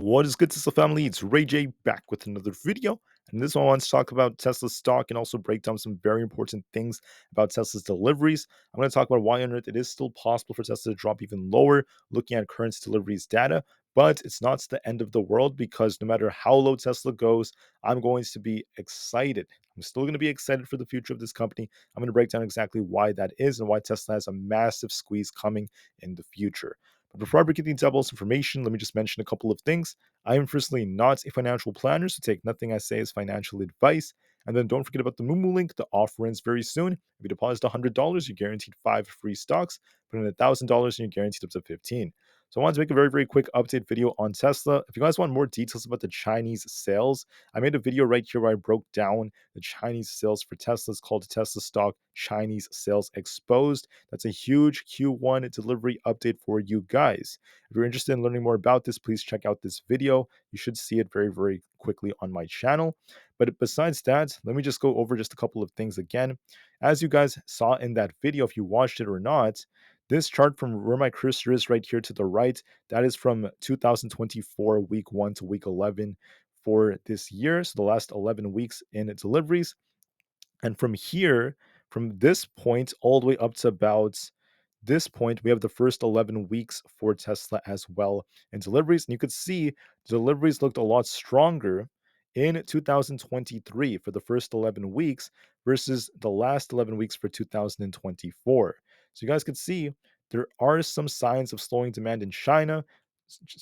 What is good, Tesla family? It's Ray J back with another video. And this one I want to talk about Tesla's stock and also break down some very important things about Tesla's deliveries. I'm going to talk about why on earth it is still possible for Tesla to drop even lower, looking at current deliveries data. But it's not the end of the world because no matter how low Tesla goes, I'm going to be excited. I'm still going to be excited for the future of this company. I'm going to break down exactly why that is and why Tesla has a massive squeeze coming in the future. But before I begin the devil's information, let me just mention a couple of things. I am firstly not a financial planner, so take nothing I say as financial advice. And then don't forget about the Moomoo link. The offer ends very soon. If you deposit $100, you're guaranteed 5 free stocks. Put in $1,000 and you're guaranteed up to 15. So I wanted to make a very, very quick update video on Tesla. If you guys want more details about the Chinese sales, I made a video right here where I broke down the Chinese sales for Tesla. It's called Tesla Stock Chinese Sales Exposed. That's a huge Q1 delivery update for you guys. If you're interested in learning more about this, please check out this video. You should see it very, very quickly on my channel. But besides that, let me just go over just a couple of things again. As you guys saw in that video, if you watched it or not, this chart from where my cursor is right here to the right, that is from 2024, week 1 to week 11 for this year. So the last 11 weeks in deliveries. And from here, from this point all the way up to about this point, we have the first 11 weeks for Tesla as well in deliveries. And you could see deliveries looked a lot stronger in 2023 for the first 11 weeks versus the last 11 weeks for 2024. So you guys could see there are some signs of slowing demand in China.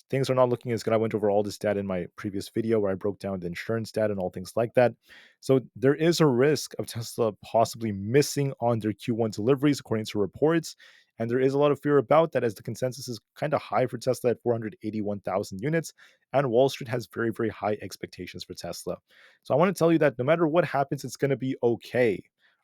Things are not looking as good. I went over all this data in my previous video where I broke down the insurance data and all things like that. So there is a risk of Tesla possibly missing on their Q1 deliveries, according to reports. And there is a lot of fear about that as the consensus is kind of high for Tesla at 481,000 units. And Wall Street has very, very high expectations for Tesla. So I want to tell you that no matter what happens, it's going to be okay.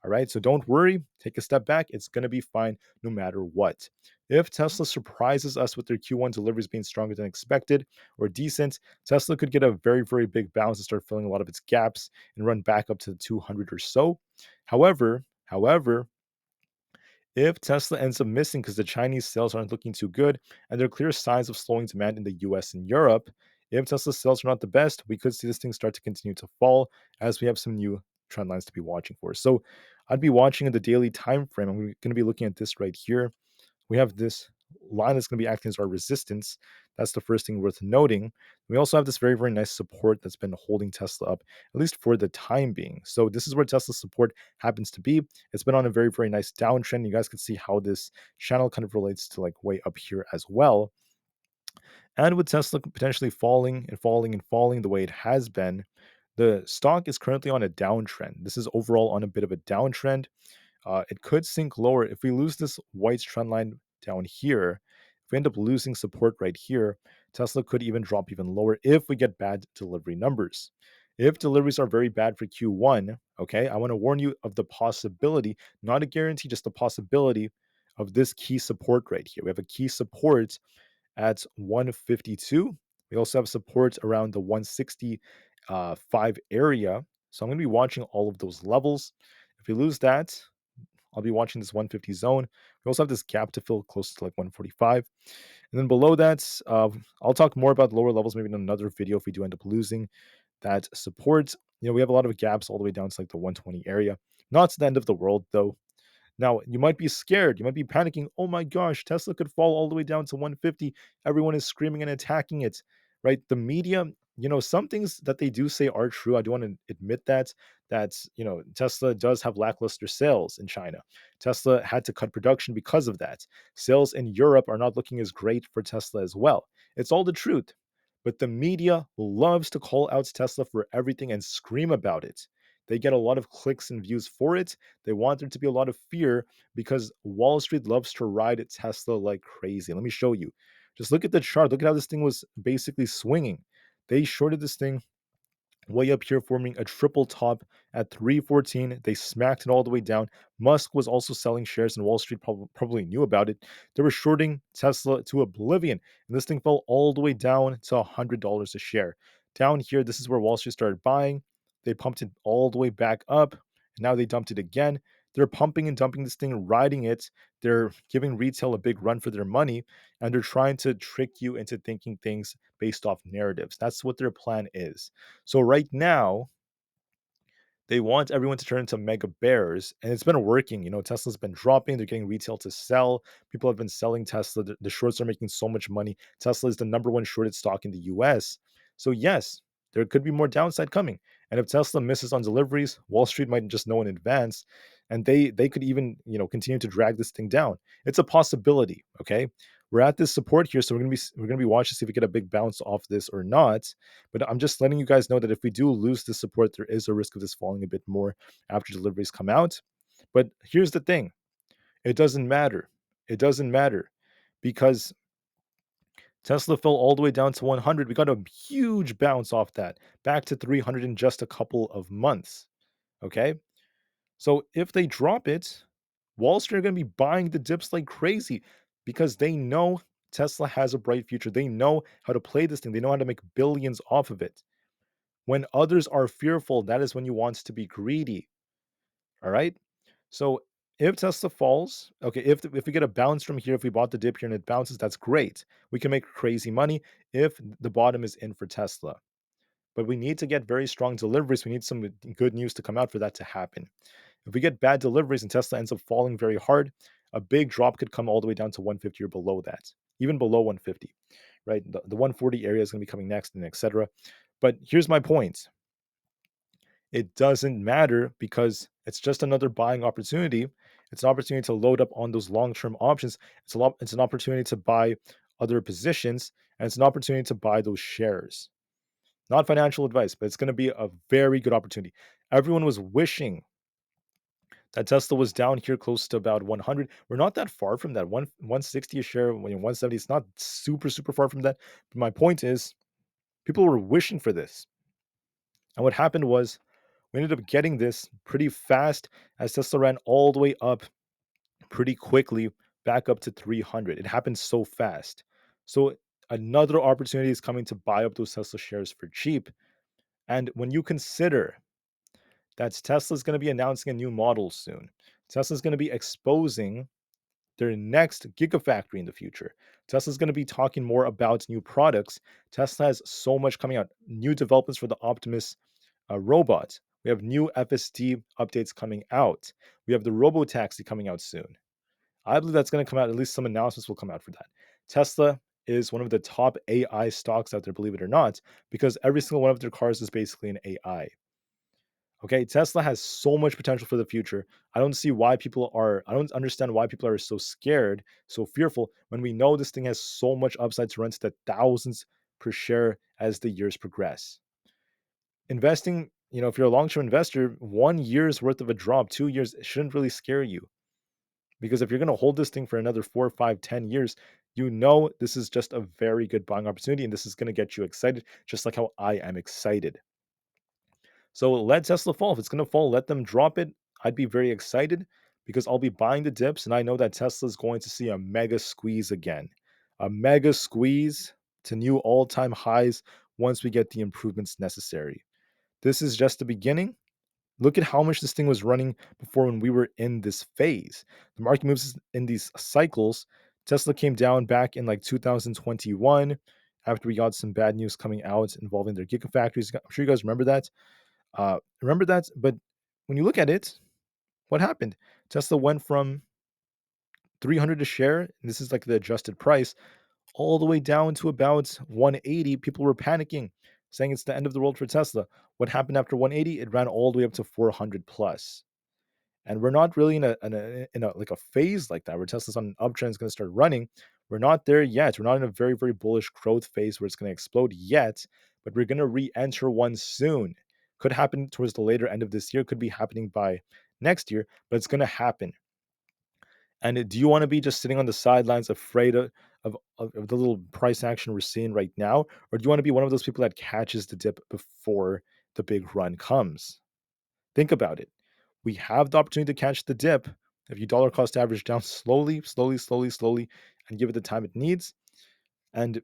All right. So don't worry. Take a step back. It's going to be fine no matter what. If Tesla surprises us with their Q1 deliveries being stronger than expected or decent, Tesla could get a very, very big bounce and start filling a lot of its gaps and run back up to the 200 or so. However, if Tesla ends up missing because the Chinese sales aren't looking too good and there are clear signs of slowing demand in the US and Europe, if Tesla's sales are not the best, we could see this thing start to continue to fall as we have some new trend lines to be watching for. So I'd be watching in the daily time frame. I'm going to be looking at this right here. We have this line that's going to be acting as our resistance. That's the first thing worth noting. We also have this very, very nice support that's been holding Tesla up, at least for the time being. So this is where Tesla's support happens to be. It's been on a very, very nice downtrend. You guys can see how this channel kind of relates to like way up here as well. And with Tesla potentially falling and falling and falling the way it has been, the stock is currently on a downtrend. This is overall on a bit of a downtrend. It could sink lower if we lose this white trend line down here. If we end up losing support right here, Tesla could even drop even lower if we get bad delivery numbers. If deliveries are very bad for Q1, okay, I want to warn you of the possibility, not a guarantee, just the possibility of this key support right here. We have a key support at 152. We also have support around the 165 area. So I'm going to be watching all of those levels. If we lose that, I'll be watching this 150 zone. We also have this gap to fill close to like 145. And then below that, I'll talk more about lower levels maybe in another video if we do end up losing that support. We have a lot of gaps all the way down to like the 120 area. Not the end of the world though. Now, you might be scared. You might be panicking. Oh my gosh, Tesla could fall all the way down to 150. Everyone is screaming and attacking it, right? The media, some things that they do say are true. I do want to admit that, Tesla does have lackluster sales in China. Tesla had to cut production because of that. Sales in Europe are not looking as great for Tesla as well. It's all the truth. But the media loves to call out Tesla for everything and scream about it. They get a lot of clicks and views for it. They want there to be a lot of fear because Wall Street loves to ride Tesla like crazy. Let me show you. Just look at the chart. Look at how this thing was basically swinging. They shorted this thing way up here, forming a triple top at 314. They smacked it all the way down. Musk was also selling shares, and Wall Street probably knew about it. They were shorting Tesla to oblivion, and this thing fell all the way down to $100 a share. Down here, this is where Wall Street started buying. They pumped it all the way back up, and now they dumped it again. They're pumping and dumping this thing, riding it. They're giving retail a big run for their money, and they're trying to trick you into thinking things based off narratives. That's what their plan is. So right now, they want everyone to turn into mega bears, and it's been working. Tesla's been dropping. They're getting retail to sell. People have been selling Tesla. The shorts are making so much money. Tesla is the number one shorted stock in the US. So yes, there could be more downside coming. And if Tesla misses on deliveries, Wall Street might just know in advance, and they could even continue to drag this thing down. It's a possibility. Okay, we're at this support here, so we're gonna be watching to see if we get a big bounce off this or not. But I'm just letting you guys know that if we do lose this support, there is a risk of this falling a bit more after deliveries come out. But here's the thing, it doesn't matter. It doesn't matter because Tesla fell all the way down to 100. We got a huge bounce off that, back to 300 in just a couple of months. Okay. So if they drop it, Wall Street are going to be buying the dips like crazy because they know Tesla has a bright future. They know how to play this thing, they know how to make billions off of it. When others are fearful, that is when you want to be greedy. All right. So if Tesla falls, okay, if we get a bounce from here, if we bought the dip here and it bounces, that's great. We can make crazy money if the bottom is in for Tesla. But we need to get very strong deliveries. We need some good news to come out for that to happen. If we get bad deliveries and Tesla ends up falling very hard, a big drop could come all the way down to 150 or below that, even below 150, right? The 140 area is going to be coming next and etc. But here's my point, it doesn't matter because it's just another buying opportunity. It's an opportunity to load up on those long-term options. It's an opportunity to buy other positions, and it's an opportunity to buy those shares. Not financial advice, but it's going to be a very good opportunity. Everyone was wishing that Tesla was down here close to about 100. We're not that far from that. 160 a share, 170. It's not super far from that. But my point is, people were wishing for this. And what happened was we ended up getting this pretty fast as Tesla ran all the way up pretty quickly back up to 300. It happened so fast. So another opportunity is coming to buy up those Tesla shares for cheap. And when you consider that Tesla's going to be announcing a new model soon, Tesla's going to be exposing their next gigafactory in the future. Tesla's going to be talking more about new products. Tesla has so much coming out, new developments for the Optimus robot. We have new FSD updates coming out. We have the robo taxi coming out soon. I believe that's going to come out. At least some announcements will come out for that. Tesla is one of the top AI stocks out there, believe it or not, because every single one of their cars is basically an AI. Okay, Tesla has so much potential for the future. I don't understand why people are so scared, so fearful when we know this thing has so much upside to run to the thousands per share as the years progress. Investing, if you're a long-term investor, 1 year's worth of a drop, 2 years shouldn't really scare you. Because if you're going to hold this thing for another 4, 5, 10 years, this is just a very good buying opportunity and this is going to get you excited, just like how I am excited. So let Tesla fall. If it's going to fall, let them drop it. I'd be very excited because I'll be buying the dips and I know that Tesla is going to see a mega squeeze again. A mega squeeze to new all-time highs once we get the improvements necessary. This is just the beginning. Look at how much this thing was running before when we were in this phase. The market moves in these cycles. Tesla came down back in like 2021 after we got some bad news coming out involving their gigafactories. I'm sure you guys remember that. But when you look at it, what happened? Tesla went from 300 a share, and this is like the adjusted price, all the way down to about 180. People were panicking, saying it's the end of the world for Tesla. What happened after 180? It ran all the way up to 400 plus. And we're not really in a like a phase like that where Tesla's on an uptrend is going to start running. We're not there yet. We're not in a very bullish growth phase where it's going to explode yet, but we're going to re-enter one soon. Could happen towards the later end of this year. Could be happening by next year, but it's going to happen. And do you want to be just sitting on the sidelines, afraid of the little price action we're seeing right now, or do you want to be one of those people that catches the dip before the big run comes? Think about it. We have the opportunity to catch the dip if you dollar cost average down slowly, and give it the time it needs. And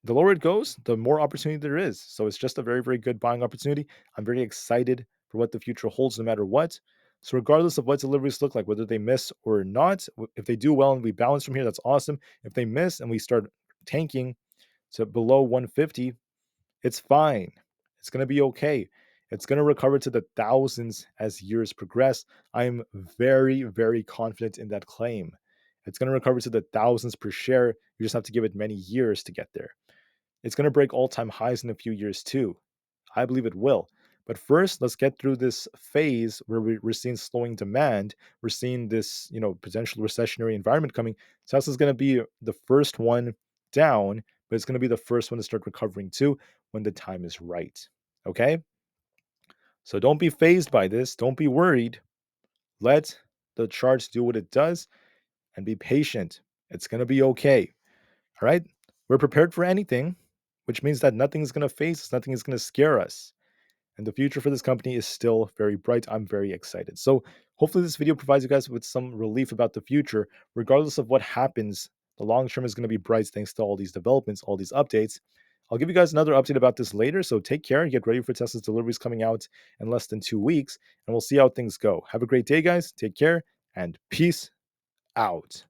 the lower it goes, the more opportunity there is. So it's just a very good buying opportunity. I'm very excited for what the future holds no matter what. So regardless of what deliveries look like, whether they miss or not, if they do well and we bounce from here, that's awesome. If they miss and we start tanking to below 150, it's fine. It's going to be okay. It's going to recover to the thousands as years progress. I am very, very confident in that claim. It's going to recover to the thousands per share. You just have to give it many years to get there. It's going to break all-time highs in a few years too. I believe it will. But first, let's get through this phase where we're seeing slowing demand. We're seeing this, potential recessionary environment coming. Tesla's going to be the first one down, but it's going to be the first one to start recovering too when the time is right. Okay? So don't be phased by this. Don't be worried. Let the charts do what it does and be patient. It's going to be okay. All right? We're prepared for anything, which means that nothing is going to phase us, nothing is going to scare us. And the future for this company is still very bright. I'm very excited. So hopefully this video provides you guys with some relief about the future. Regardless of what happens, the long term is going to be bright thanks to all these developments, all these updates. I'll give you guys another update about this later. So take care and get ready for Tesla's deliveries coming out in less than 2 weeks. And we'll see how things go. Have a great day, guys. Take care and peace out.